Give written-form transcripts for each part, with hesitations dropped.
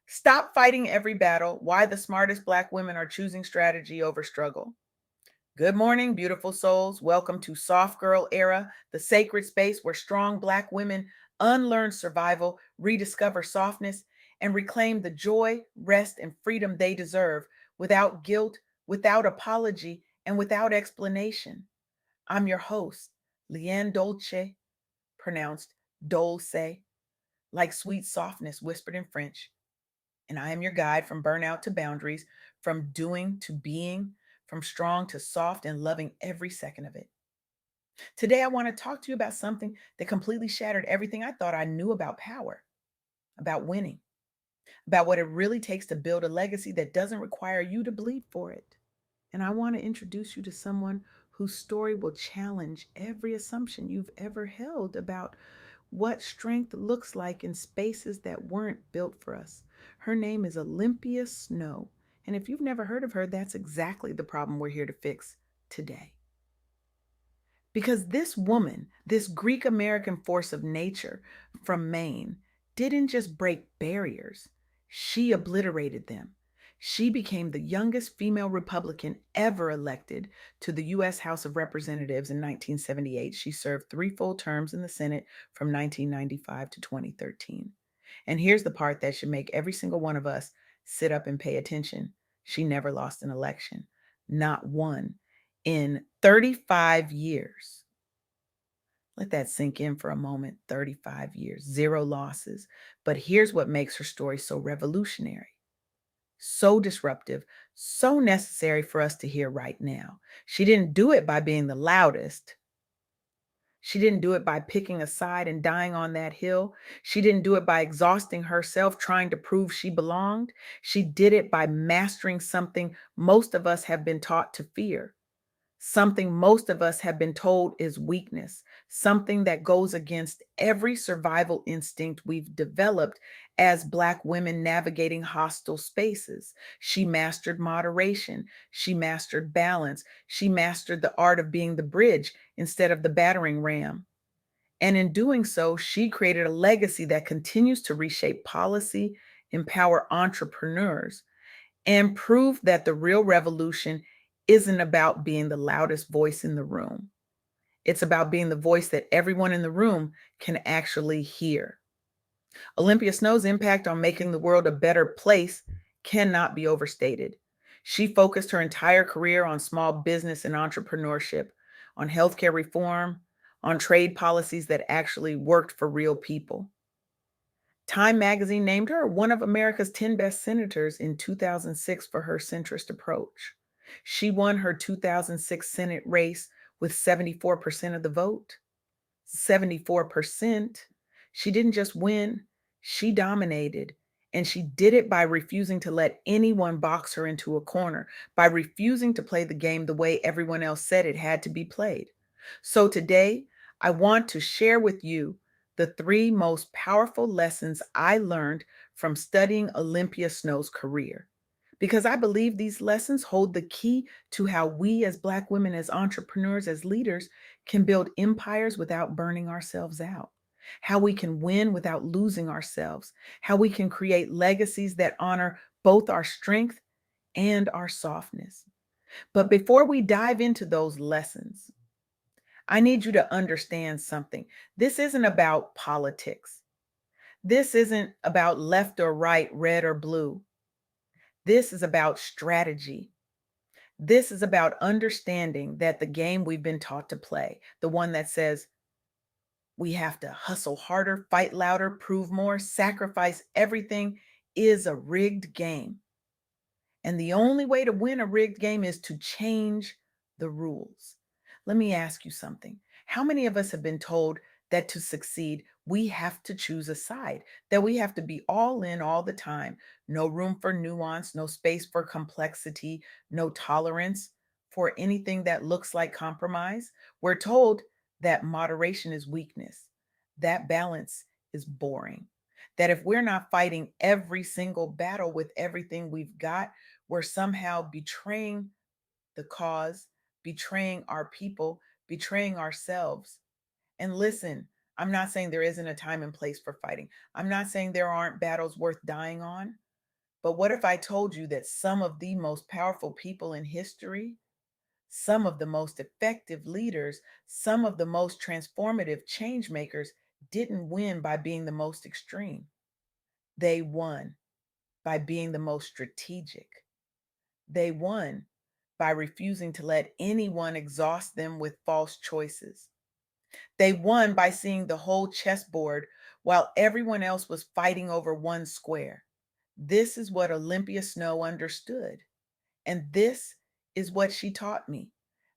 Stop fighting every battle. Why the smartest Black women are choosing strategy over struggle. Good morning, beautiful souls. Welcome to Soft Girl Era, the sacred space where strong Black women unlearn survival, rediscover softness, and reclaim the joy, rest, and freedom they deserve without guilt, without apology, and without explanation. I'm your host, LeAnne Dolce, pronounced Dolce, like sweet softness whispered in French. And I am your guide from burnout to boundaries, from doing to being, from strong to soft and loving every second of it. Today, I want to talk to you about something that completely shattered everything I thought I knew about power, about winning, about what it really takes to build a legacy that doesn't require you to bleed for it. And I want to introduce you to someone whose story will challenge every assumption you've ever held about what strength looks like in spaces that weren't built for us. Her name is Olympia Snow. And if you've never heard of her, that's exactly the problem we're here to fix today. Because this woman, this Greek American force of nature from Maine, didn't just break barriers, she obliterated them. She became the youngest female Republican ever elected to the U.S. House of Representatives in 1978. She served three full terms in the Senate from 1995 to 2013. And here's the part that should make every single one of us sit up and pay attention. She never lost an election, not one in 35 years. Let that sink in for a moment. 35 years, zero losses. But here's what makes her story so revolutionary, so disruptive, so necessary for us to hear right now. She didn't do it by being the loudest. She didn't do it by picking a side and dying on that hill. She didn't do it by exhausting herself trying to prove she belonged. She did it by mastering something most of us have been taught to fear, something most of us have been told is weakness, something that goes against every survival instinct we've developed as Black women navigating hostile spaces. She mastered moderation. She mastered balance. She mastered the art of being the bridge instead of the battering ram. And in doing so, she created a legacy that continues to reshape policy, empower entrepreneurs, and prove that the real revolution isn't about being the loudest voice in the room. It's about being the voice that everyone in the room can actually hear. Olympia Snow's impact on making the world a better place cannot be overstated. She focused her entire career on small business and entrepreneurship, on healthcare reform, on trade policies that actually worked for real people. Time magazine named her one of America's 10 best senators in 2006 for her centrist approach. She won her 2006 Senate race with 74% of the vote. 74%. She didn't just win, she dominated. And she did it by refusing to let anyone box her into a corner, by refusing to play the game the way everyone else said it had to be played. So today, I want to share with you the three most powerful lessons I learned from studying Olympia Snow's career. Because I believe these lessons hold the key to how we, as Black women, as entrepreneurs, as leaders, can build empires without burning ourselves out, how we can win without losing ourselves, how we can create legacies that honor both our strength and our softness. But before we dive into those lessons, I need you to understand something. This isn't about politics. This isn't about left or right, red or blue. This is about strategy. This is about understanding that the game we've been taught to play, the one that says we have to hustle harder, fight louder, prove more, sacrifice everything, is a rigged game. And the only way to win a rigged game is to change the rules. Let me ask you something. How many of us have been told that to succeed, we have to choose a side, that we have to be all in all the time, no room for nuance, no space for complexity, no tolerance for anything that looks like compromise? We're told that moderation is weakness, that balance is boring, that if we're not fighting every single battle with everything we've got, we're somehow betraying the cause, betraying our people, betraying ourselves. And listen, I'm not saying there isn't a time and place for fighting. I'm not saying there aren't battles worth dying on. But what if I told you that some of the most powerful people in history, some of the most effective leaders, some of the most transformative change makers didn't win by being the most extreme? They won by being the most strategic. They won by refusing to let anyone exhaust them with false choices. They won by seeing the whole chessboard while everyone else was fighting over one square. This is what Olympia Snow understood. And this is what she taught me,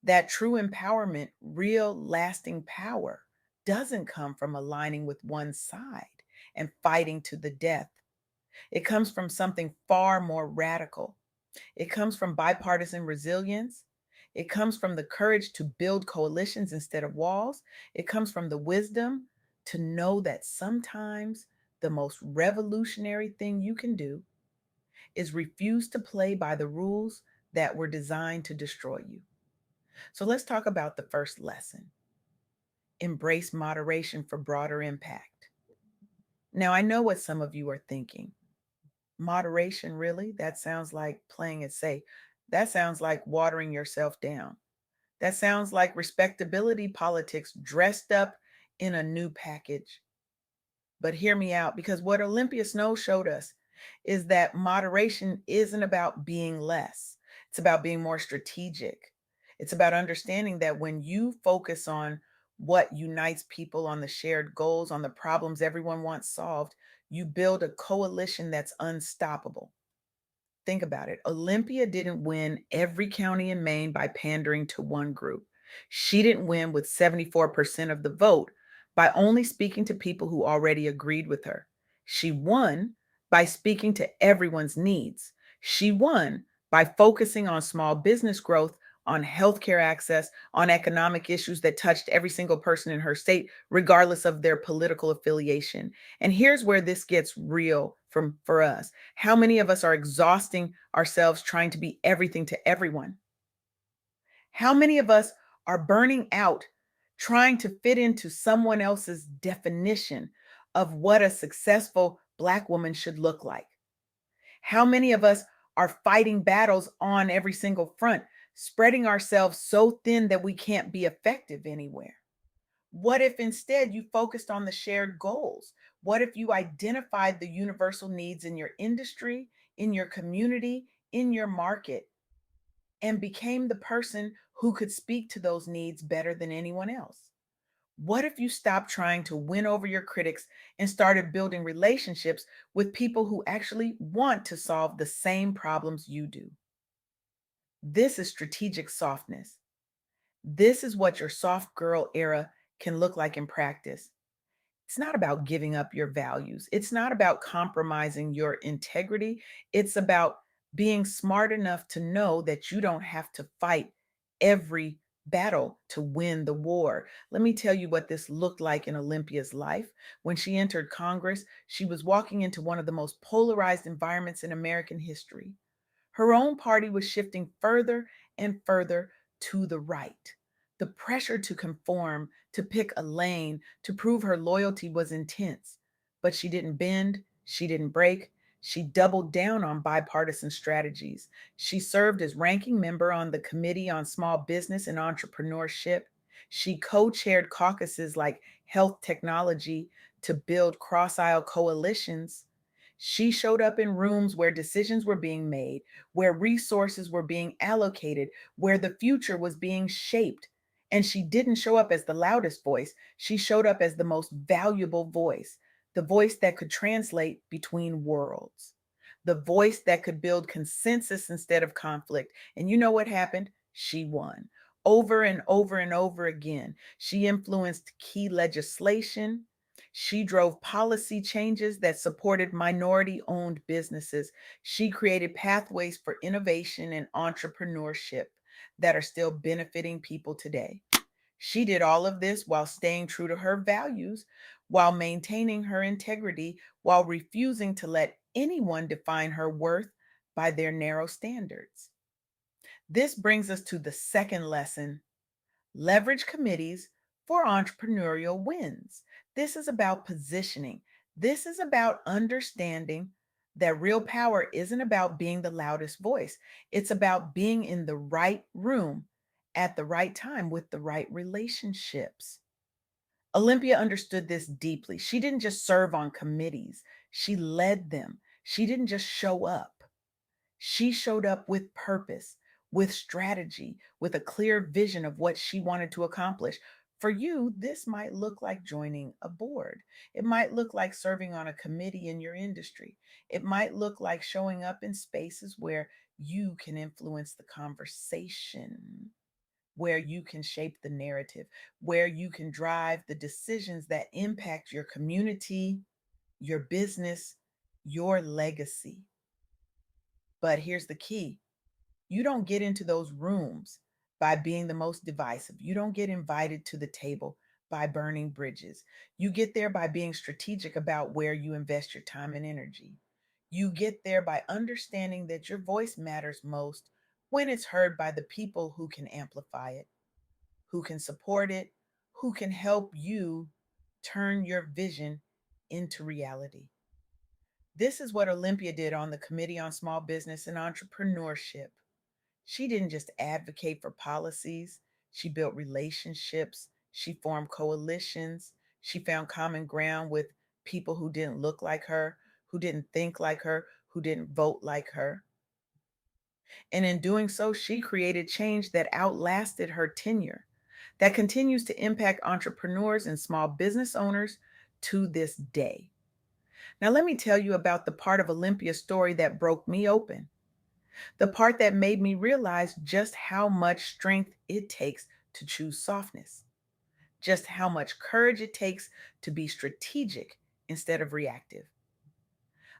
that true empowerment, real lasting power, doesn't come from aligning with one side and fighting to the death. It comes from something far more radical. It comes from bipartisan resilience. It comes from the courage to build coalitions instead of walls. It comes from the wisdom to know that sometimes the most revolutionary thing you can do is refuse to play by the rules that were designed to destroy you. So let's talk about the first lesson: embrace moderation for broader impact. Now, I know what some of you are thinking. Moderation, really? That sounds like playing it safe. That sounds like watering yourself down. That sounds like respectability politics dressed up in a new package. But hear me out, because what Olympia Snow showed us is that moderation isn't about being less, it's about being more strategic. It's about understanding that when you focus on what unites people, on the shared goals, on the problems everyone wants solved, you build a coalition that's unstoppable. Think about it. Olympia didn't win every county in Maine by pandering to one group. She didn't win with 74% of the vote by only speaking to people who already agreed with her. She won by speaking to everyone's needs. She won by focusing on small business growth, on healthcare access, on economic issues that touched every single person in her state, regardless of their political affiliation. And here's where this gets real for us. How many of us are exhausting ourselves trying to be everything to everyone? How many of us are burning out trying to fit into someone else's definition of what a successful Black woman should look like? How many of us are fighting battles on every single front, spreading ourselves so thin that we can't be effective anywhere? What if instead you focused on the shared goals? What if you identified the universal needs in your industry, in your community, in your market, and became the person who could speak to those needs better than anyone else? What if you stopped trying to win over your critics and started building relationships with people who actually want to solve the same problems you do? This is strategic softness. This is what your soft girl era can look like in practice. It's not about giving up your values. It's not about compromising your integrity. It's about being smart enough to know that you don't have to fight every battle to win the war. Let me tell you what this looked like in Olympia's life. When she entered Congress, she was walking into one of the most polarized environments in American history. Her own party was shifting further and further to the right. The pressure to conform, to pick a lane, to prove her loyalty was intense. But she didn't bend, she didn't break. She doubled down on bipartisan strategies. She served as ranking member on the Committee on Small Business and Entrepreneurship. She co chaired caucuses like health technology to build cross aisle coalitions. She showed up in rooms where decisions were being made, where resources were being allocated, where the future was being shaped. And she didn't show up as the loudest voice. She showed up as the most valuable voice, the voice that could translate between worlds, the voice that could build consensus instead of conflict. And you know what happened? She won. Over and over and over again. She influenced key legislation. She drove policy changes that supported minority owned businesses. She created pathways for innovation and entrepreneurship that are still benefiting people today. She did all of this while staying true to her values, while maintaining her integrity, while refusing to let anyone define her worth by their narrow standards. This brings us to the second lesson: leverage committees for entrepreneurial wins. This is about positioning. This is about understanding that real power isn't about being the loudest voice, it's about being in the right room at the right time with the right relationships. Olympia understood this deeply. She didn't just serve on committees, she led them. She didn't just show up. She showed up with purpose, with strategy, with a clear vision of what she wanted to accomplish. For you, this might look like joining a board. It might look like serving on a committee in your industry. It might look like showing up in spaces where you can influence the conversation, where you can shape the narrative, where you can drive the decisions that impact your community, your business, your legacy. But here's the key: you don't get into those rooms by being the most divisive. You don't get invited to the table by burning bridges. You get there by being strategic about where you invest your time and energy. You get there by understanding that your voice matters most when it's heard by the people who can amplify it, who can support it, who can help you turn your vision into reality. This is what Olympia did on the Committee on Small Business and Entrepreneurship. She didn't just advocate for policies, she built relationships, she formed coalitions, she found common ground with people who didn't look like her, who didn't think like her, who didn't vote like her. And in doing so, she created change that outlasted her tenure, that continues to impact entrepreneurs and small business owners to this day. Now, let me tell you about the part of Olympia's story that broke me open, the part that made me realize just how much strength it takes to choose softness, just how much courage it takes to be strategic instead of reactive.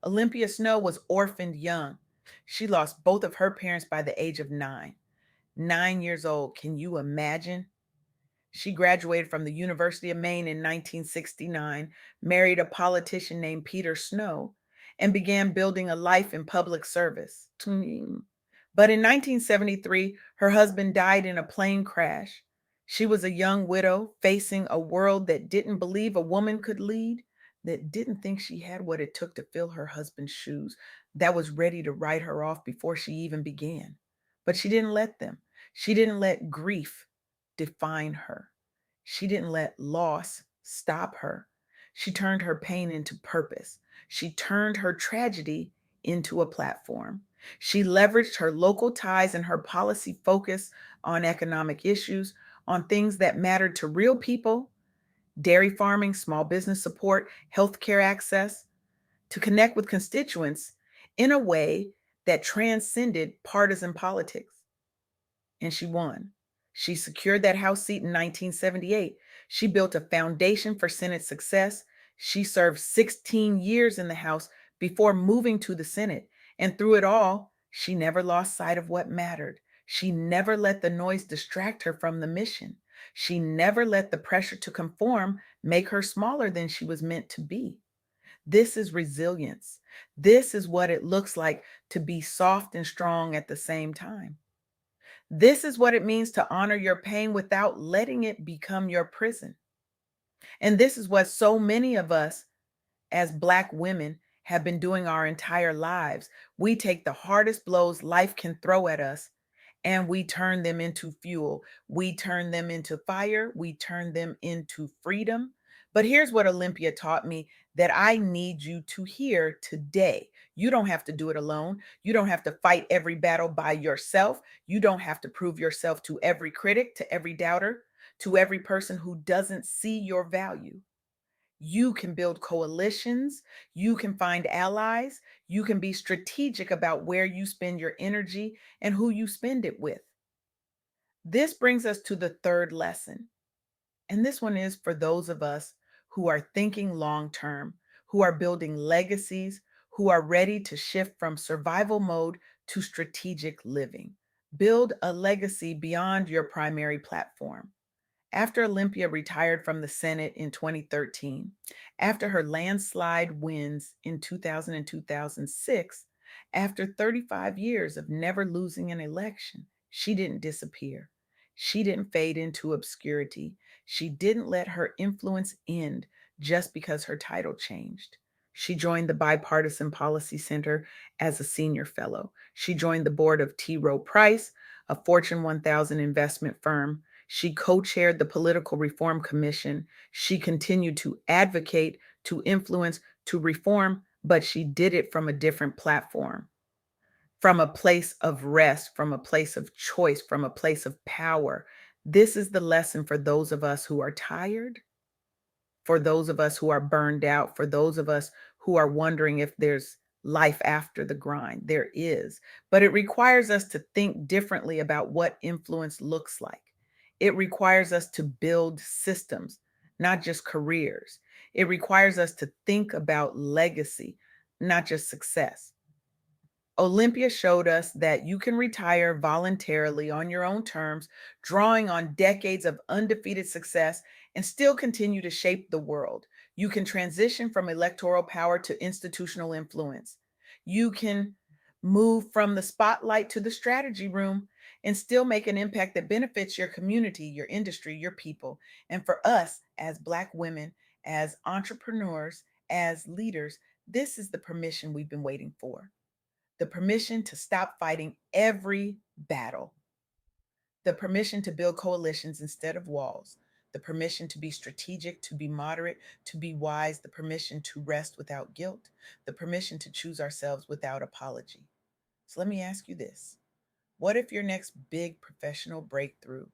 Olympia Snow was orphaned young. She lost both of her parents by the age of 9. 9 years old. Can you imagine? She graduated from the University of Maine in 1969, married a politician named Peter Snow, and began building a life in public service. But in 1973, her husband died in a plane crash. She was a young widow facing a world that didn't believe a woman could lead, that didn't think she had what it took to fill her husband's shoes, that was ready to write her off before she even began. But she didn't let them. She didn't let grief define her. She didn't let loss stop her. She turned her pain into purpose. She turned her tragedy into a platform. She leveraged her local ties and her policy focus on economic issues, on things that mattered to real people: dairy farming, small business support, healthcare access, to connect with constituents in a way that transcended partisan politics. And she won. She secured that House seat in 1978. She built a foundation for Senate success. She served 16 years in the House before moving to the Senate. And through it all, she never lost sight of what mattered. She never let the noise distract her from the mission. She never let the pressure to conform make her smaller than she was meant to be. This is resilience. This is what it looks like to be soft and strong at the same time. This is what it means to honor your pain without letting it become your prison. And this is what so many of us as Black women have been doing our entire lives. We take the hardest blows life can throw at us and we turn them into fuel. We turn them into fire. We turn them into freedom. But here's what Olympia taught me that I need you to hear today. You don't have to do it alone. You don't have to fight every battle by yourself. You don't have to prove yourself to every critic, to every doubter, to every person who doesn't see your value. You can build coalitions. You can find allies. You can be strategic about where you spend your energy and who you spend it with. This brings us to the third lesson. And this one is for those of us who are thinking long term, who are building legacies, who are ready to shift from survival mode to strategic living. Build a legacy beyond your primary platform. After Olympia retired from the Senate in 2013, after her landslide wins in 2000 and 2006, after 35 years of never losing an election, she didn't disappear. She didn't fade into obscurity. She didn't let her influence end just because her title changed. She joined the Bipartisan Policy Center as a senior fellow. She joined the board of T. Rowe Price, a Fortune 1000 investment firm. She co chaired the Political Reform Commission. She continued to advocate, to influence, to reform, but she did it from a different platform, from a place of rest, from a place of choice, from a place of power. This is the lesson for those of us who are tired, for those of us who are burned out, for those of us who are wondering if there's life after the grind. There is, but it requires us to think differently about what influence looks like. It requires us to build systems, not just careers. It requires us to think about legacy, not just success. Olympia showed us that you can retire voluntarily on your own terms, drawing on decades of undefeated success, and still continue to shape the world. You can transition from electoral power to institutional influence. You can move from the spotlight to the strategy room and still make an impact that benefits your community, your industry, your people. And for us as Black women, as entrepreneurs, as leaders, this is the permission we've been waiting for, the permission to stop fighting every battle, the permission to build coalitions instead of walls, the permission to be strategic, to be moderate, to be wise, the permission to rest without guilt, the permission to choose ourselves without apology. So let me ask you this. What if your next big professional breakthrough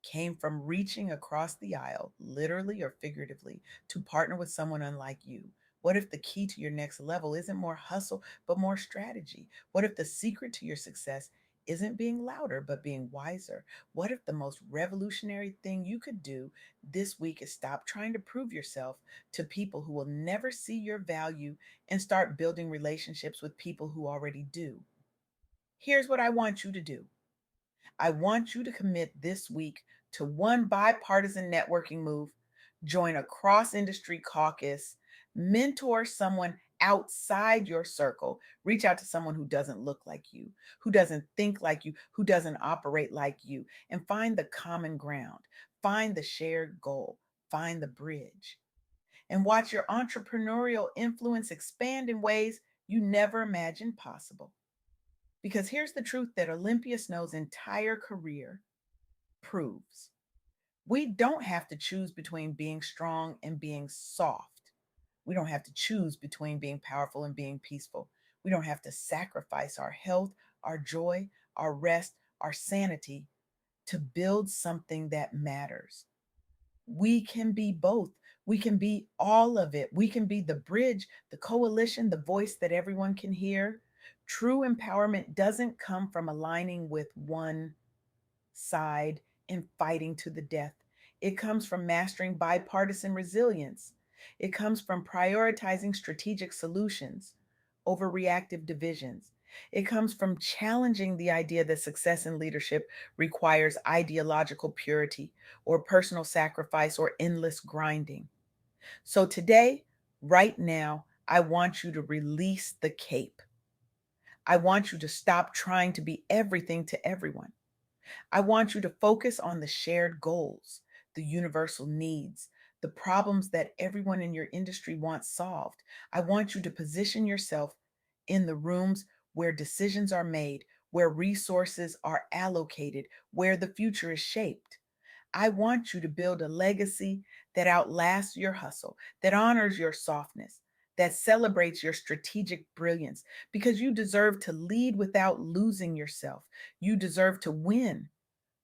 came from reaching across the aisle, literally or figuratively, to partner with someone unlike you? What if the key to your next level isn't more hustle, but more strategy? What if the secret to your success isn't being louder, but being wiser? What if the most revolutionary thing you could do this week is stop trying to prove yourself to people who will never see your value and start building relationships with people who already do? Here's what I want you to do. I want you to commit this week to one bipartisan networking move, join a cross industry caucus, mentor someone outside your circle, reach out to someone who doesn't look like you, who doesn't think like you, who doesn't operate like you, and find the common ground, find the shared goal, find the bridge, and watch your entrepreneurial influence expand in ways you never imagined possible. Because here's the truth that Olympia Snow's entire career proves: we don't have to choose between being strong and being soft. We don't have to choose between being powerful and being peaceful. We don't have to sacrifice our health, our joy, our rest, our sanity to build something that matters. We can be both. We can be all of it. We can be the bridge, the coalition, the voice that everyone can hear. True empowerment doesn't come from aligning with one side and fighting to the death. It comes from mastering bipartisan resilience. It comes from prioritizing strategic solutions over reactive divisions. It comes from challenging the idea that success in leadership requires ideological purity or personal sacrifice or endless grinding. So today, right now, I want you to release the cape. I want you to stop trying to be everything to everyone. I want you to focus on the shared goals, the universal needs, the problems that everyone in your industry wants solved. I want you to position yourself in the rooms where decisions are made, where resources are allocated, where the future is shaped. I want you to build a legacy that outlasts your hustle, that honors your softness, that celebrates your strategic brilliance, because you deserve to lead without losing yourself. You deserve to win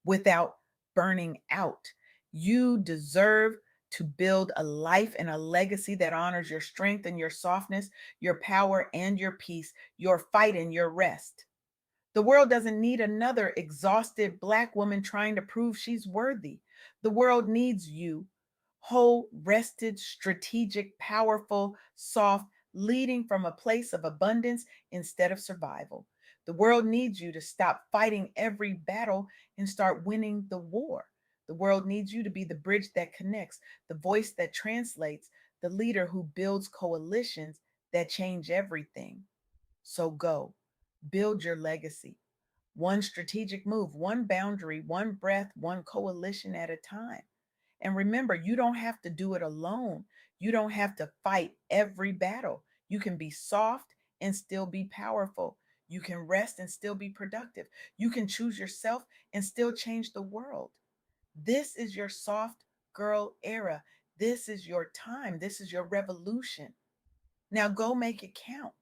without burning out. You deserve to build a life and a legacy that honors your strength and your softness, your power and your peace, your fight and your rest. The world doesn't need another exhausted Black woman trying to prove she's worthy. The world needs you, whole, rested, strategic, powerful, soft, leading from a place of abundance instead of survival. The world needs you to stop fighting every battle and start winning the war. The world needs you to be the bridge that connects, the voice that translates, the leader who builds coalitions that change everything. So go, build your legacy. One strategic move, one boundary, one breath, one coalition at a time. And remember, you don't have to do it alone. You don't have to fight every battle. You can be soft and still be powerful. You can rest and still be productive. You can choose yourself and still change the world. This is your soft girl era. This is your time. This is your revolution. Now go make it count.